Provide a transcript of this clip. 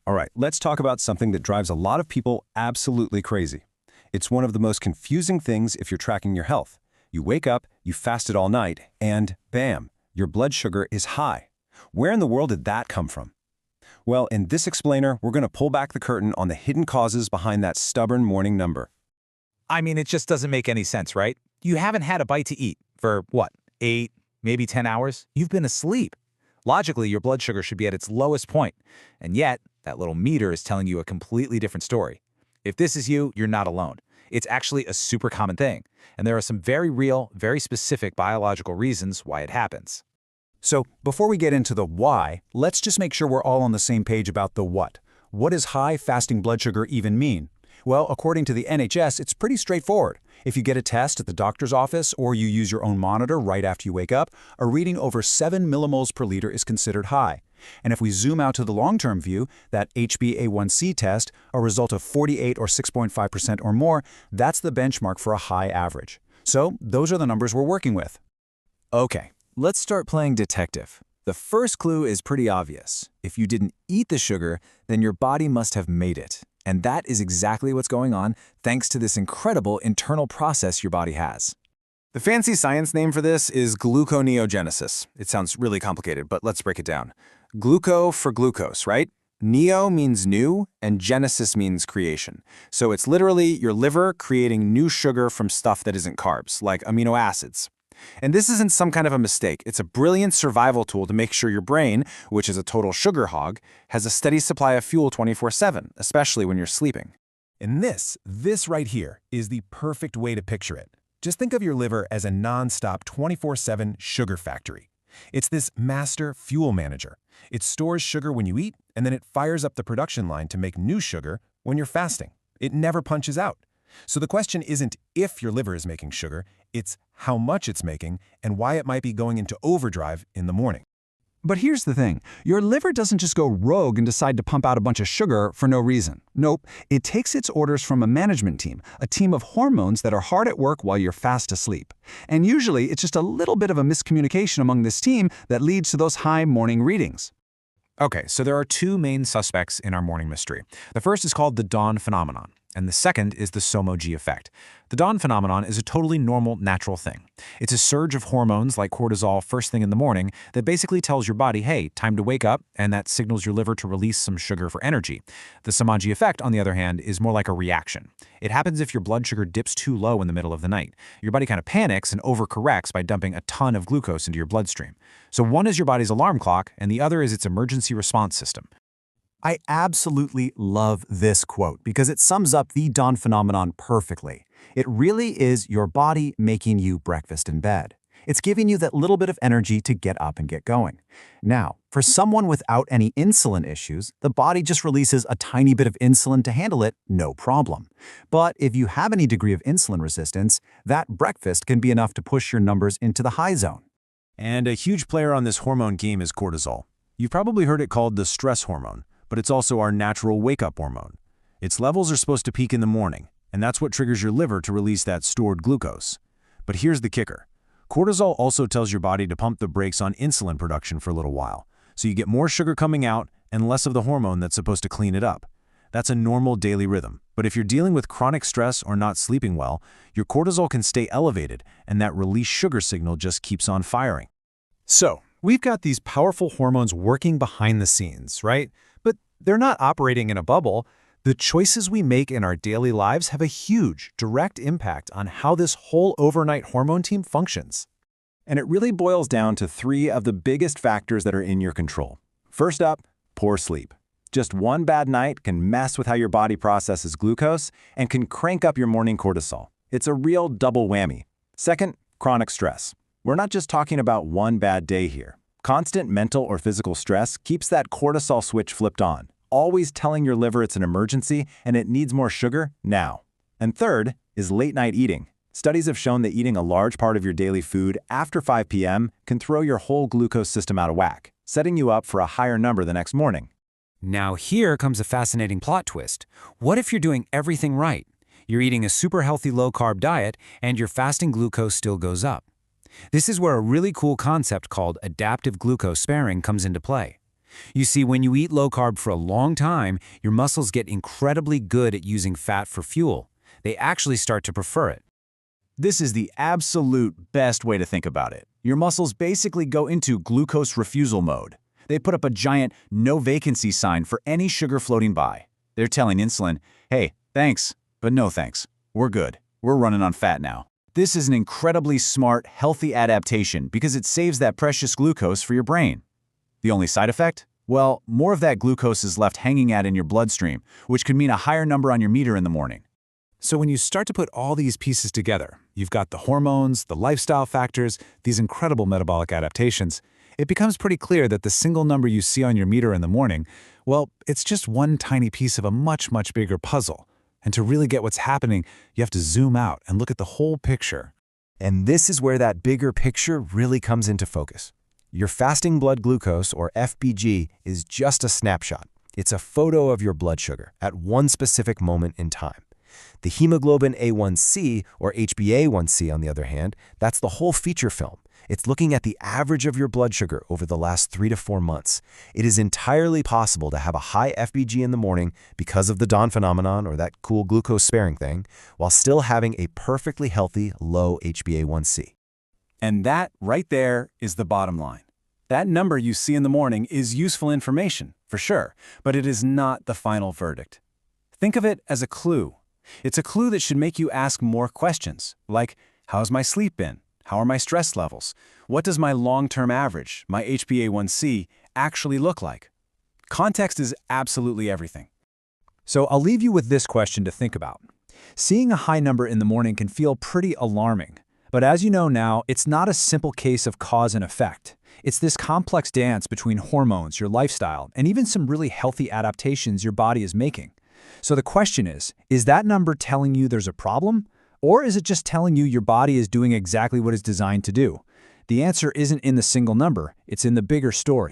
All right, let's talk about something that drives a lot of people absolutely crazy. It's one of the most confusing things if you're tracking your health. You wake up, you fasted all night, and bam, your blood sugar is high. Where in the world did that come from? Well, in this explainer, we're going to pull back the curtain on the hidden causes behind that stubborn morning number. I mean, it just doesn't make any sense, right? You haven't had a bite to eat for, what, 8, maybe 10 hours? You've been asleep. Logically, your blood sugar should be at its lowest point, and yet that little meter is telling you a completely different story. If this is you, you're not alone. It's actually a super common thing, and there are some very real, very specific biological reasons why it happens. So, before we get into the why, let's just make sure we're all on the same page about the what. What does high fasting blood sugar even mean? Well, according to the NHS, it's pretty straightforward. If you get a test at the doctor's office or you use your own monitor right after you wake up, a reading over 7 millimoles per liter is considered high. And if we zoom out to the long-term view, that HbA1c test, a result of 48 or 6.5% or more, that's the benchmark for a high average. So, those are the numbers we're working with. Okay, let's start playing detective. The first clue is pretty obvious. If you didn't eat the sugar, then your body must have made it. And that is exactly what's going on thanks to this incredible internal process your body has. The fancy science name for this is gluconeogenesis. It sounds really complicated, but let's break it down. Gluco for glucose, right? Neo means new, and genesis means creation. So it's literally your liver creating new sugar from stuff that isn't carbs, like amino acids. And this isn't some kind of a mistake. It's a brilliant survival tool to make sure your brain, which is a total sugar hog, has a steady supply of fuel 24/7, especially when you're sleeping. And this right here is the perfect way to picture it. Just think of your liver as a non-stop 24/7 sugar factory. It's this master fuel manager. It stores sugar when you eat, and then it fires up the production line to make new sugar when you're fasting. It never punches out. So the question isn't if your liver is making sugar, it's how much it's making and why it might be going into overdrive in the morning. But here's the thing. Your liver doesn't just go rogue and decide to pump out a bunch of sugar for no reason. Nope, it takes its orders from a management team, a team of hormones that are hard at work while you're fast asleep. And usually it's just a little bit of a miscommunication among this team that leads to those high morning readings. Okay, so there are two main suspects in our morning mystery. The first is called the dawn phenomenon, and the second is the SOMO-G effect. The dawn phenomenon is a totally normal, natural thing. It's a surge of hormones like cortisol first thing in the morning that basically tells your body, hey, time to wake up, and that signals your liver to release some sugar for energy. The SOMO-G effect, on the other hand, is more like a reaction. It happens if your blood sugar dips too low in the middle of the night. Your body kind of panics and overcorrects by dumping a ton of glucose into your bloodstream. So one is your body's alarm clock, and the other is its emergency response system. I absolutely love this quote because it sums up the dawn phenomenon perfectly. It really is your body making you breakfast in bed. It's giving you that little bit of energy to get up and get going. Now, for someone without any insulin issues, the body just releases a tiny bit of insulin to handle it, no problem. But if you have any degree of insulin resistance, that breakfast can be enough to push your numbers into the high zone. And a huge player on this hormone game is cortisol. You've probably heard it called the stress hormone, but it's also our natural wake-up hormone. Its levels are supposed to peak in the morning, and that's what triggers your liver to release that stored glucose. But here's the kicker. Cortisol also tells your body to pump the brakes on insulin production for a little while, so you get more sugar coming out and less of the hormone that's supposed to clean it up. That's a normal daily rhythm, but if you're dealing with chronic stress or not sleeping well, your cortisol can stay elevated, and that released sugar signal just keeps on firing. So, we've got these powerful hormones working behind the scenes, right? But they're not operating in a bubble. The choices we make in our daily lives have a huge, direct impact on how this whole overnight hormone team functions. And it really boils down to 3 of the biggest factors that are in your control. First up, poor sleep. Just one bad night can mess with how your body processes glucose and can crank up your morning cortisol. It's a real double whammy. Second, chronic stress. We're not just talking about one bad day here. Constant mental or physical stress keeps that cortisol switch flipped on, always telling your liver it's an emergency and it needs more sugar now. And third is late-night eating. Studies have shown that eating a large part of your daily food after 5 p.m. can throw your whole glucose system out of whack, setting you up for a higher number the next morning. Now here comes a fascinating plot twist. What if you're doing everything right? You're eating a super healthy low-carb diet and your fasting glucose still goes up. This is where a really cool concept called adaptive glucose sparing comes into play. You see, when you eat low carb for a long time, your muscles get incredibly good at using fat for fuel. They actually start to prefer it. This is the absolute best way to think about it. Your muscles basically go into glucose refusal mode. They put up a giant no vacancy sign for any sugar floating by. They're telling insulin, hey, thanks, but no thanks. We're good. We're running on fat now. This is an incredibly smart, healthy adaptation because it saves that precious glucose for your brain. The only side effect? Well, more of that glucose is left hanging out in your bloodstream, which could mean a higher number on your meter in the morning. So when you start to put all these pieces together, you've got the hormones, the lifestyle factors, these incredible metabolic adaptations, it becomes pretty clear that the single number you see on your meter in the morning, well, it's just one tiny piece of a much, much bigger puzzle. And to really get what's happening, you have to zoom out and look at the whole picture. And this is where that bigger picture really comes into focus. Your fasting blood glucose, or FBG, is just a snapshot. It's a photo of your blood sugar at one specific moment in time. The hemoglobin A1C, or HbA1c, on the other hand, that's the whole feature film. It's looking at the average of your blood sugar over the last 3 to 4 months. It is entirely possible to have a high FBG in the morning because of the dawn phenomenon, or that cool glucose-sparing thing, while still having a perfectly healthy low HbA1c. And that, right there, is the bottom line. That number you see in the morning is useful information, for sure, but it is not the final verdict. Think of it as a clue. It's a clue that should make you ask more questions, like, how's my sleep been? How are my stress levels? What does my long-term average, my HbA1c, actually look like? Context is absolutely everything. So I'll leave you with this question to think about. Seeing a high number in the morning can feel pretty alarming. But as you know now, it's not a simple case of cause and effect. It's this complex dance between hormones, your lifestyle, and even some really healthy adaptations your body is making. So the question is that number telling you there's a problem? Or is it just telling you your body is doing exactly what it's designed to do? The answer isn't in the single number, it's in the bigger story.